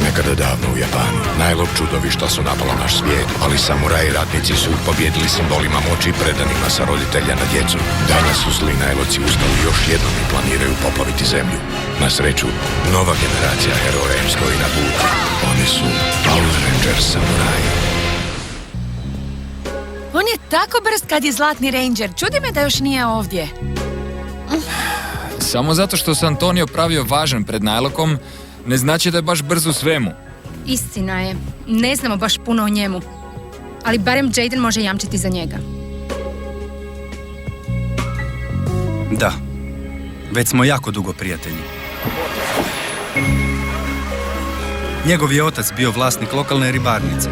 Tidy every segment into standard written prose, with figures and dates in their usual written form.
Nekada davno u Japanu najlog čudovišta su napala naš svijet, ali samuraji ratnici su pobjedili simbolima moći predanima sa roditelja na djecu. Danas su zli najloci ustali još jednom i planiraju poplaviti zemlju. Na sreću, nova generacija heroja im stoji na putu. Oni su Power Rangers samuraji. On je tako brz kad je Zlatni Ranger. Čudi me da još nije ovdje. Samo zato što se Antonio pravio važan pred najlokom, ne znači da je baš brz u svemu. Istina je. Ne znamo baš puno o njemu. Ali barem Jaden može jamčiti za njega. Da. Već smo jako dugo prijatelji. Njegov je otac bio vlasnik lokalne ribarnice.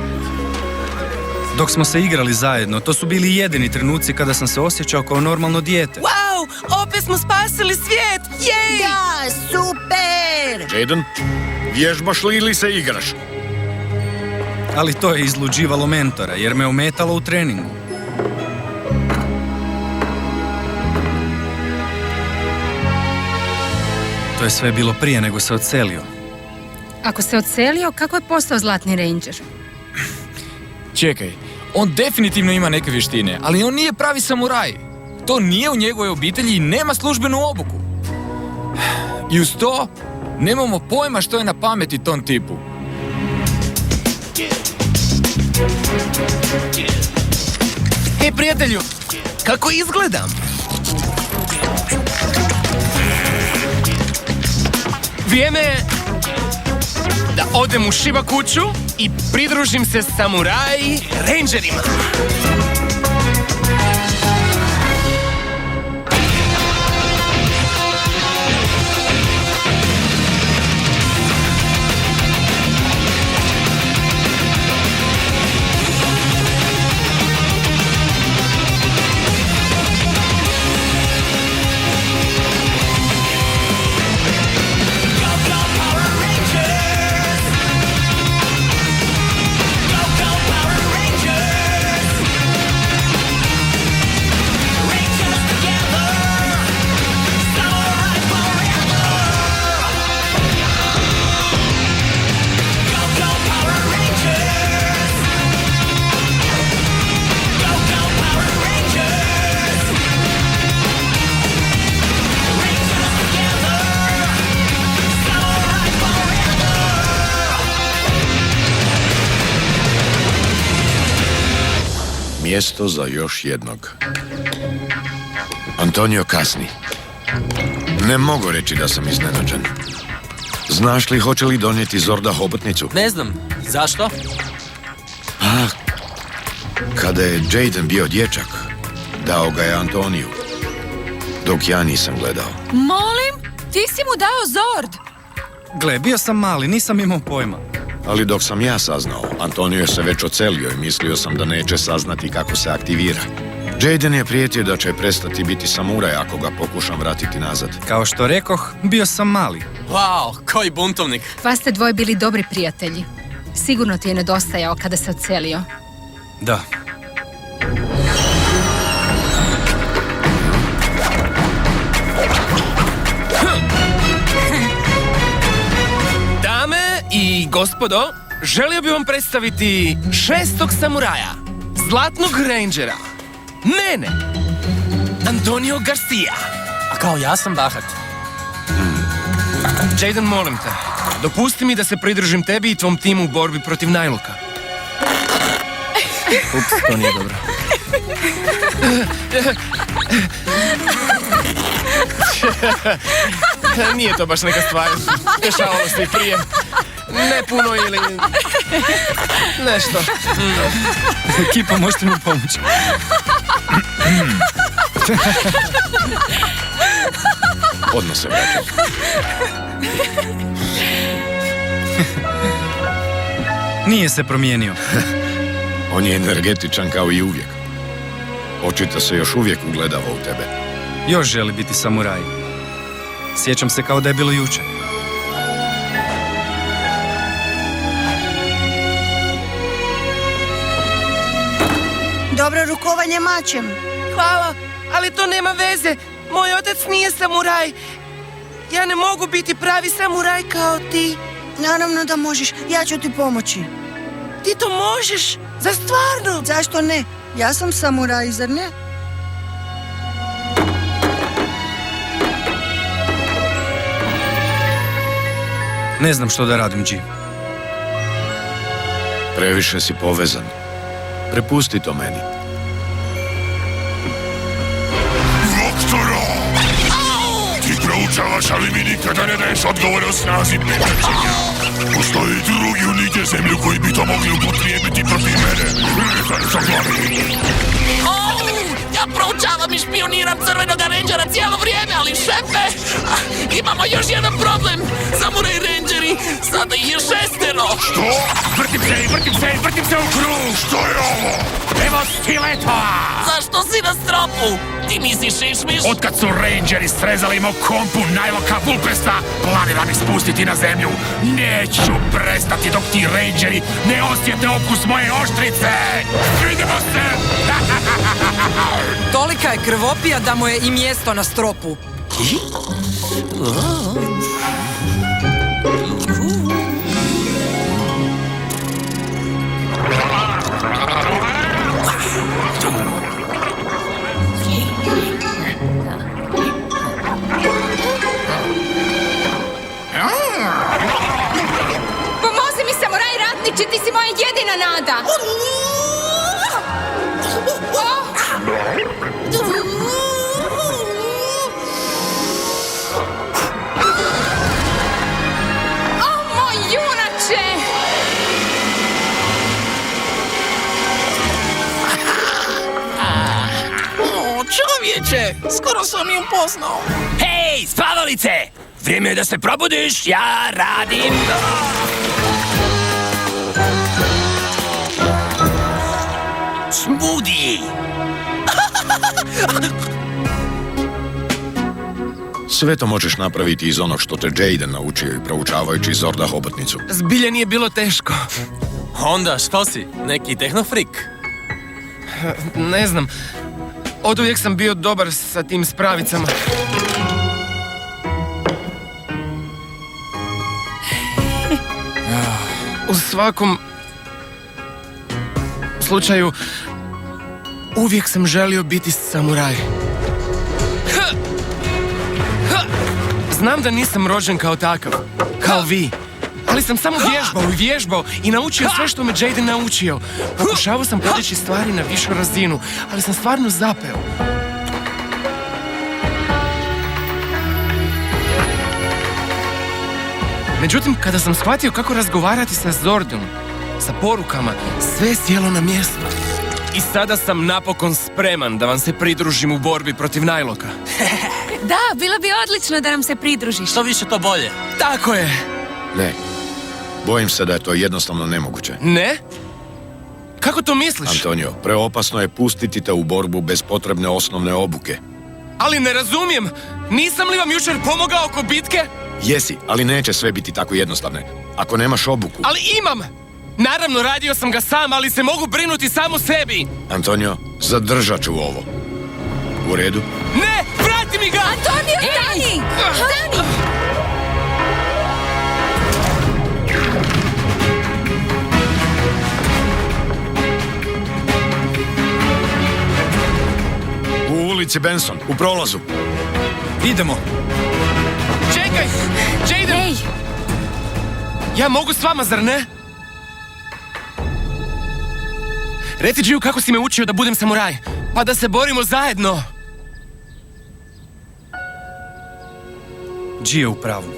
Dok smo se igrali zajedno, to su bili jedini trenuci kada sam se osjećao kao normalno dijete. Wow, opet smo spasili svijet! Jej! Da, super! Jaden, vježbaš li ili se igraš? Ali to je izluđivalo mentora, jer me ometalo u treningu. To je sve bilo prije nego se odselio. Ako se odselio, kako je postao Zlatni Ranger? Čekaj, on definitivno ima neke vještine, ali on nije pravi samuraj. To nije u njegovoj obitelji i nema službenu obuku. I uz to, nemamo pojma što je na pameti tom tipu. Hej, prijatelju, kako izgledam? Vrijeme je da odem u Shiba kuću i pridružim se samuraji rangerima. Mjesto za još jednog. Antonio kasni. Ne mogu reći da sam iznenađen. Znaš li hoće li donijeti Zorda hobotnicu? Ne znam. Zašto? A, kada je Jaden bio dječak, dao ga je Antoniju. Dok ja nisam gledao. Molim? Ti si mu dao Zord. Gle, bio sam mali, nisam imao pojma. Ali dok sam ja saznao, Antonio se već odselio i mislio sam da neće saznati kako se aktivira. Jaden je prijetio da će prestati biti samuraj ako ga pokušam vratiti nazad. Kao što rekoh, bio sam mali. Wow, koji buntovnik. Vas ste dvoje bili dobri prijatelji. Sigurno ti je nedostajao kada se odselio. Da. Dame i gospodo, želio bih vam predstaviti 6. samuraja, Zlatnog Rangera, mene, Antonio Garcia. A kao ja sam bahat. Jaden, molim te, dopusti mi da se pridružim tebi i tvom timu u borbi protiv najloka. Ups, to nije dobro. Nije to baš neka stvar, dešavalo se i prije. Ne puno ili nešto. Ekipa, možete mi pomoći. Odmah se vraćam. Nije se promijenio. On je energetičan kao i uvijek. Očito se još uvijek ugledava u tebe. Još želi biti samuraj. Sjećam se kao da je bilo jučer. Dobro rukovanje mačem. Hvala, ali to nema veze. Moj otac nije samuraj. Ja ne mogu biti pravi samuraj kao ti. Naravno da možeš, ja ću ti pomoći. Ti to možeš? Za stvarno? Zašto ne? Ja sam samuraj, zar ne? Ne znam što da radim, G. Previše si povezan. Prepusti to meni. Doktoro! Ti proučavaš, ali mi nikada ne daješ odgovore o snazi pečaćenja. Postoji drugi u nigdje zemlju koji bi to mogli upotrijebiti protiv mene. Ja proučavam i špioniram crvenog rangera cijelo vrijeme, ali šefe, imamo još jedan problem. Samuraj rangeri, sada ih je 6. Što? Vrtim se u krug! Što je ovo? Evo stiletova! Zašto si na stropu? Ti nisi šišmiš? Otkad su rangeri srezali mog kompu najloka Vulpesta, planiram ih spustiti na zemlju. Neću prestati dok ti rangeri ne osjete okus moje oštrice! Vidimo se! Tolika je krvopija da mu je i mjesto na stropu. Pomozi mi, samuraj ratniče, ti si moja jedina nada. Moj junače! Čovječe, skoro sam ju upoznao. Hej, spavalice! Vrijeme je da se probudiš, ja radim... Smoothie! Sve to možeš napraviti iz onog što te Jaden naučio i proučavajući Zorda hobotnicu. Zbilja nije bilo teško. Onda, što si? Neki tehnofrik? Ne znam. Oduvijek sam bio dobar sa tim spravicama. U svakom slučaju, uvijek sam želio biti samuraj. Znam da nisam rođen kao takav, kao vi. Ali sam samo vježbao i naučio sve što me Jaden naučio. Pokušavao sam podići stvari na višu razinu, ali sam stvarno zapeo. Međutim, kada sam shvatio kako razgovarati sa Zordom, sa porukama, sve je sjelo na mjesto. I sada sam napokon spreman da vam se pridružim u borbi protiv Najloka. Da, bilo bi odlično da nam se pridružiš. Što više, to bolje. Tako je. Ne. Bojim se da je to jednostavno nemoguće. Ne? Kako to misliš? Antonio, preopasno je pustiti te u borbu bez potrebne osnovne obuke. Ali ne razumijem. Nisam li vam jučer pomogao oko bitke? Jesi, ali neće sve biti tako jednostavne. Ako nemaš obuku... Ali imam! Naravno, radio sam ga sam, ali se mogu brinuti samo sebi. Antonio, zadržat ću ovo. U redu? Ne! Vrati mi ga! Antonio, stani! Stani! U ulici Benson, u prolazu. Idemo. Čekaj! Jaden! Ej, Ja mogu s vama, zar ne? Reci Giju kako si me učio da budem samuraj, pa da se borimo zajedno. G je u pravu.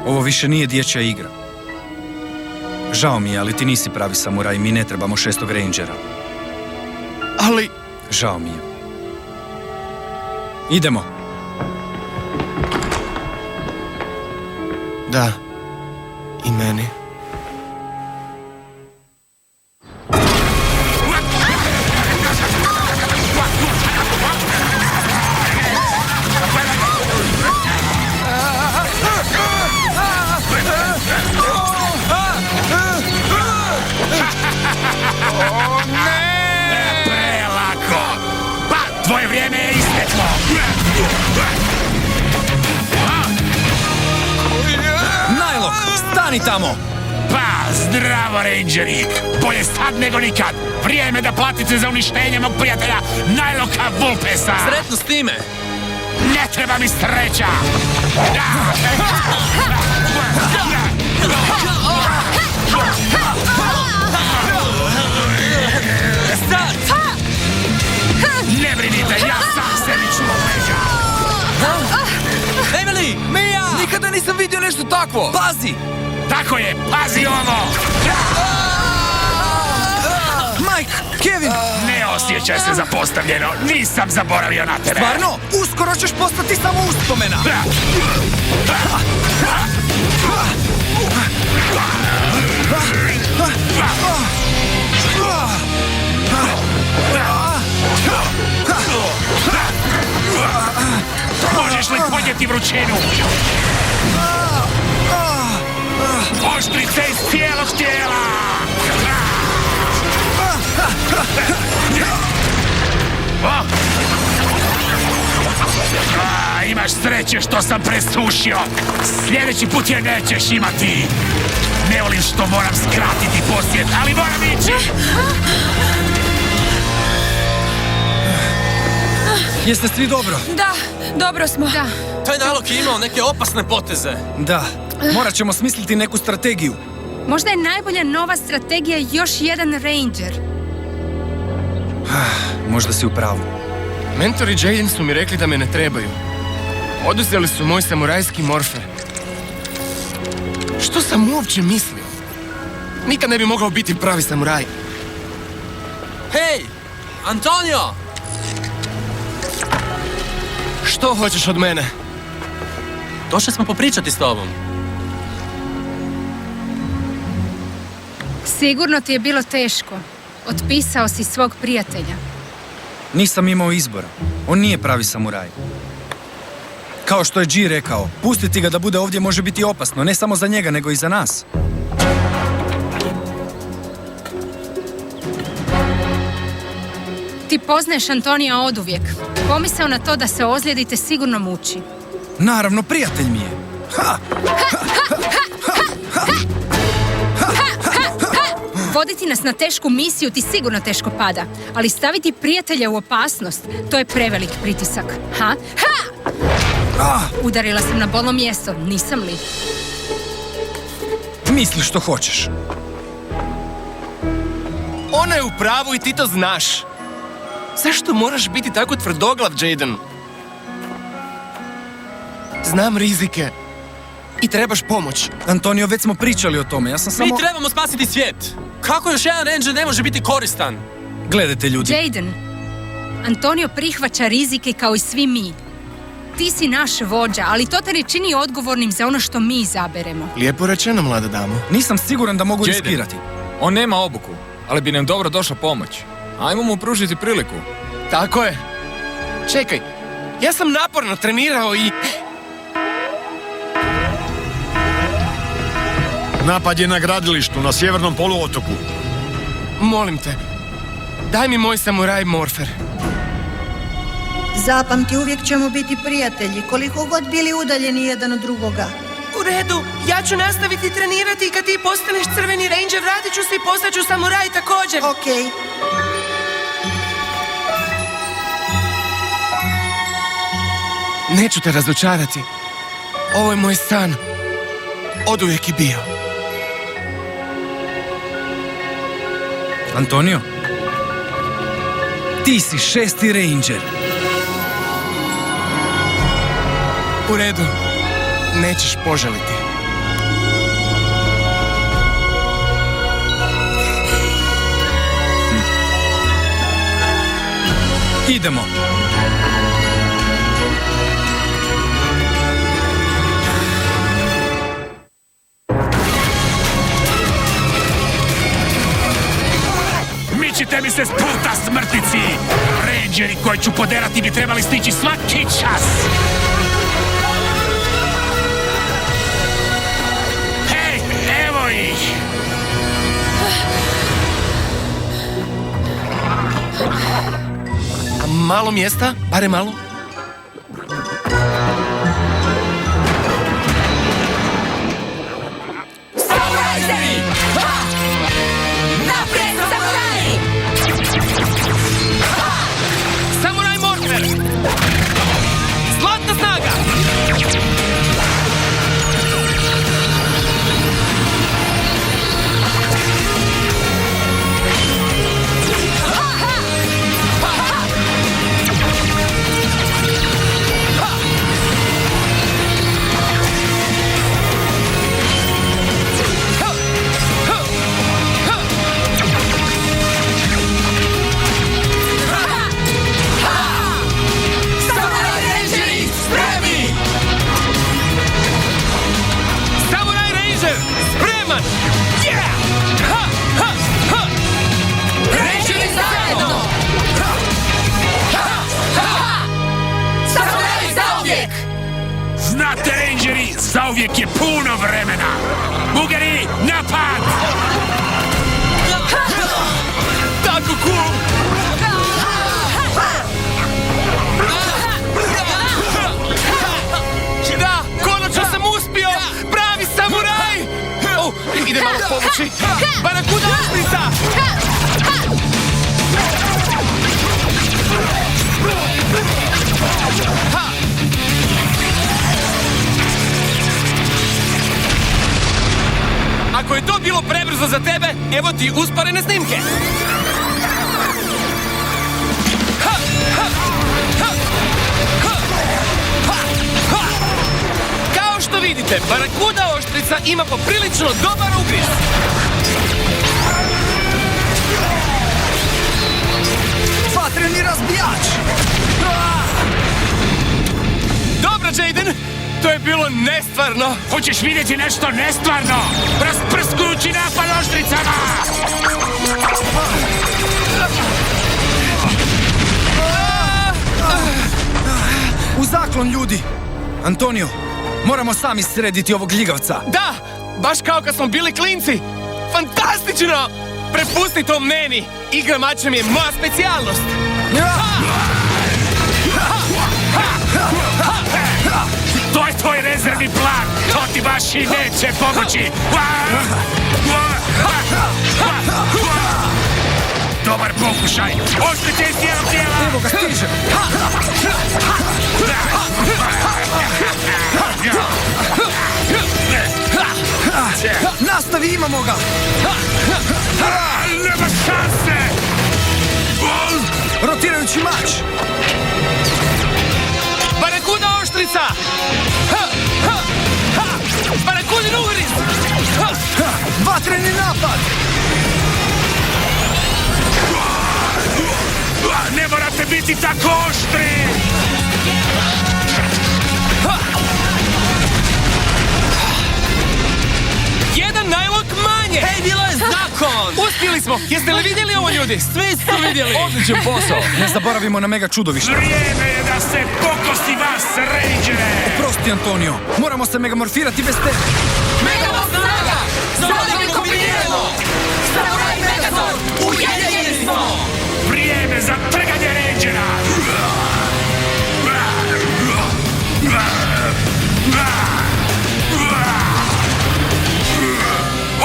Ovo više nije dječja igra. Žao mi je, ali ti nisi pravi samuraj, mi ne trebamo 6. rangera. Ali... Žao mi je. Idemo. Da. I meni. Prelako! Pa, tvoje vrijeme je isteklo! Najlok, stani! Stani tamo! Pa, zdravo, Rangeri! Bolje sad nego nikad! Vrijeme da platite za uništenje mog prijatelja Nyloka Vulpesa! Sretno s time! Ne treba mi sreća! Ne brinite, ja sam sebi čuo leđa! Emily! Mija! Nikada nisam vidio nešto takvo! Pazi! Tako je, pazi ovo! Mike! Kevin! Ne osjećaj se zapostavljeno, nisam zaboravio na tebe! Stvarno? Uskoro ćeš postati samo uspomena! Možeš li podnijeti vrućinu? Oštrice iz cijelog tijela! Imaš sreće što sam presušio. Sljedeći put je nećeš imati. Ne volim što moram skratiti posjet, ali moram ići. Jeste svi dobro? Da, dobro smo. Da, Taj Nylok je imao neke opasne poteze. Da. Morat ćemo smisliti neku strategiju. možda je najbolja nova strategija još jedan Ranger. Možda si u pravu. Mentor i Jaden su mi rekli da me ne trebaju. Oduzeli su moj samurajski morfer. Što sam uopće mislio? Nikad ne bi mogao biti pravi samuraj. Hej! Antonio! Što hoćeš od mene? Došli smo popričati s tobom. Sigurno ti je bilo teško. Otpisao si svog prijatelja. Nisam imao izbora. On nije pravi samuraj. Kao što je G rekao, pustiti ga da bude ovdje može biti opasno, ne samo za njega, nego i za nas. Ti poznaješ Antonija oduvijek. Pomisao na to da se ozlijedite sigurno muči. Naravno, prijatelj mi je. Voditi nas na tešku misiju ti sigurno teško pada, ali staviti prijatelja u opasnost, to je prevelik pritisak. Udarila sam na bolno mjesto, nisam li? Misli što hoćeš. Ona je u pravu i ti to znaš. Zašto moraš biti tako tvrdoglav, Jaden? Znam rizike. I trebaš pomoć. Antonio, već smo pričali o tome, ja sam samo... Mi trebamo spasiti svijet! Kako još jedan ranger ne može biti koristan? Gledajte, ljudi. Jaden, Antonio prihvaća rizike kao i svi mi. Ti si naš vođa, ali to te ne čini odgovornim za ono što mi izaberemo. Lijepo rečeno, mlada damo. Nisam siguran da mogu Jaden. riskirati. On nema obuku, ali bi nam dobro došla pomoć. Ajmo mu pružiti priliku. Tako je. Čekaj, ja sam naporno trenirao i... Napad je na gradilištu na sjevernom poluotoku. Molim te, daj mi moj samuraj morfer. Zapamti, uvijek ćemo biti prijatelji, koliko god bili udaljeni jedan od drugoga. U redu, ja ću nastaviti trenirati i kad ti postaneš crveni ranger, vratit ću se i postaću samuraj također. Okej. Neću te razočarati. Ovo je moj san. Oduvijek je bio. Antonio? Ti si 6. ranger. U redu. Nećeš požaliti. Idemo. Mičite mi se s puta, smrtnici! Rangeri koji ću poderati bi trebali stići svaki čas! Hej, evo ih! A malo mjesta? Bare malo? uvijek je puno vremena. Bugari, napad! Tako cool! Da, konačno sam uspio! Pravi samuraj! Ide malo pomoći. Barakuda oštrica! Ako je to bilo prebrzo za tebe, evo ti usporene snimke. Kao što vidite, Barakuda oštrica ima poprilično dobar ugriz. Vatreni razbijač! Dobro, Jaden, to je bilo nestvarno. Hoćeš vidjeti nešto nestvarno? Rasprskujući napad oštricama! U zaklon, ljudi! Antonio, moramo sami srediti ovog ljigavca. Da, baš kao kad smo bili klinci. Fantastično! Prepusti to meni. Igra mačem je moja specijalnost. To je tvoj rezervni plan! To ti baš i neće pomoći! Dobar pokušaj! Oštrice iz cijelog tijela! Evo ga, stiže! Nastavi, imamo ga! Nema šanse! Rotirajući mač! Barakuda oštrica! Barakudin ugriz! Vatreni napad! Ne morate biti tako oštri! Jedan najlog manje! Hej, bilo je zakon! Uspjeli smo! Jeste li vidjeli ovo, ljudi? Svi su vidjeli! Odličan posao. Ne zaboravimo na mega čudovište. Vrijeme je da se pokosi vas, Rangere! Prosti, Antonio. Moramo se megamorfirati bez tebe. Megamo snaga! Zvodimo kombiniramo! Samuraj Megazord! Ujedinjeni smo! Vrijeme za trganje Rangera!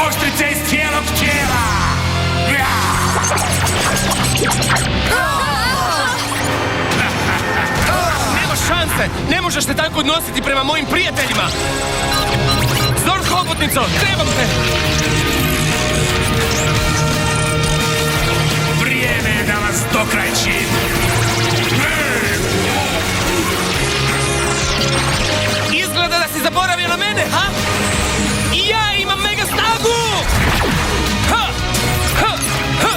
Oštrice iz cijelog tijela! Nema šanse! Ne možeš se tako odnositi prema mojim prijateljima! Zord hobotnico, trebam te! Vrijeme je da vas dokrajčim! Izgleda da si zaboravio na mene, ha? I ja imam mega snagu! Ha! Ha! Ha!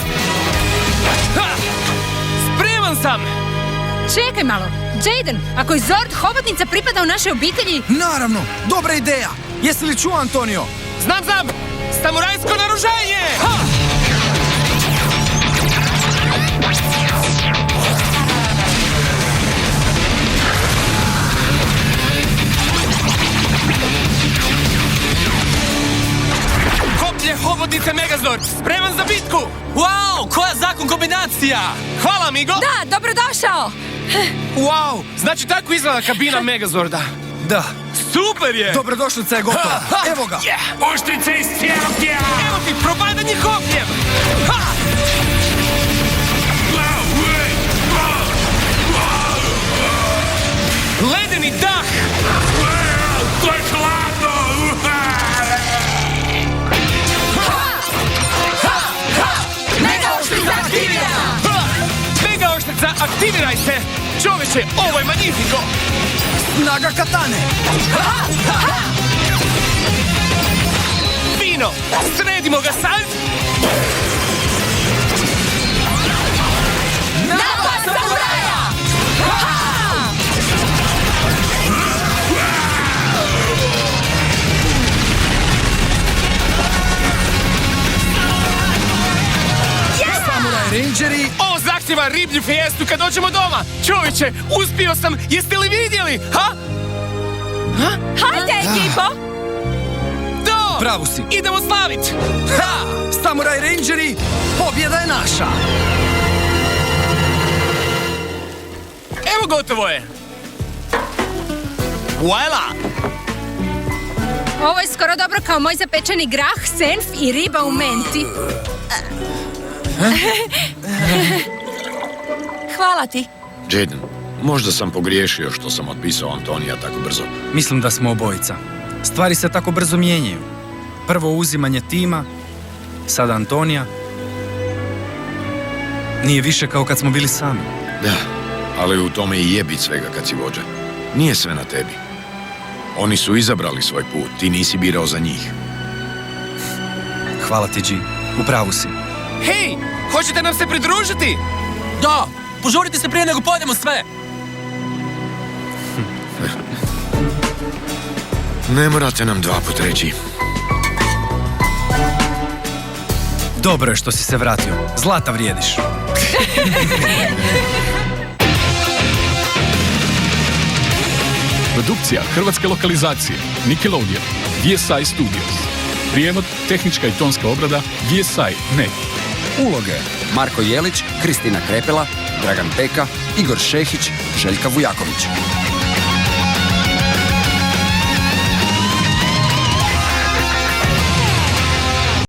Ha! Spreman sam! Čekaj malo. Jaden, ako je Zord hobotnica pripada u našoj obitelji... Naravno, dobra ideja. Jesi li čuo, Antonio? Znam! Samurajsko naružanje! Ha! Koplje hobotnice Megazord, spreman za bitku! Wow, koja zakon kombinacija! Hvala, amigo! Da, dobrodošao! Wow, znači tako izgleda kabina Megazorda. Da. Super je! Dobrodošlica je gotova. Evo ga. Oštrice iz cijelog tijela! Evo ti probadanje kopljem! Ha! Ledeni dah! To je hladno! Mega oštrica aktivirana! Mega oštrica, aktiviraj se! Čoveče, ovo je magnifiko! Snaga katane. Fino! Sredimo ga sad! Napad samuraja! Samuraj Rangeri. Ovo zahtjeva riblju fijestu kad dođemo doma! Čovječe, uspio sam! Jeste li vidjeli? Ha? Hajde, ekipo! to! Pravu si. Idemo slavit! Ha! Samuraj Rangeri, pobjeda je naša! Evo gotovo je! Voila! Ovo je skoro dobro kao moj zapečeni grah, senf i riba u menti. Hvala ti. Jaden, možda sam pogriješio što sam otpisao Antonija tako brzo. Mislim da smo obojica. Stvari se tako brzo mijenjaju. Prvo uzimanje tima, sada Antonija. Nije više kao kad smo bili sami. Da, ali u tome i je bit svega kad si vođa. Nije sve na tebi. Oni su izabrali svoj put, ti nisi birao za njih. Hvala ti, G. U pravu si. Hej, hoćete nam se pridružiti? Da, požurite se prije nego pojedemo sve. Ne morate nam 2 put reći. Dobro je što si se vratio. Zlata vrijediš. Produkcija hrvatske lokalizacije Nickelodeon, VSI Studios. Prijevod, tehnička i tonska obrada VSI.net. Uloge: Marko Jelić, Kristina Krepela, Dragan Peka, Igor Šehić, Željka Vujaković.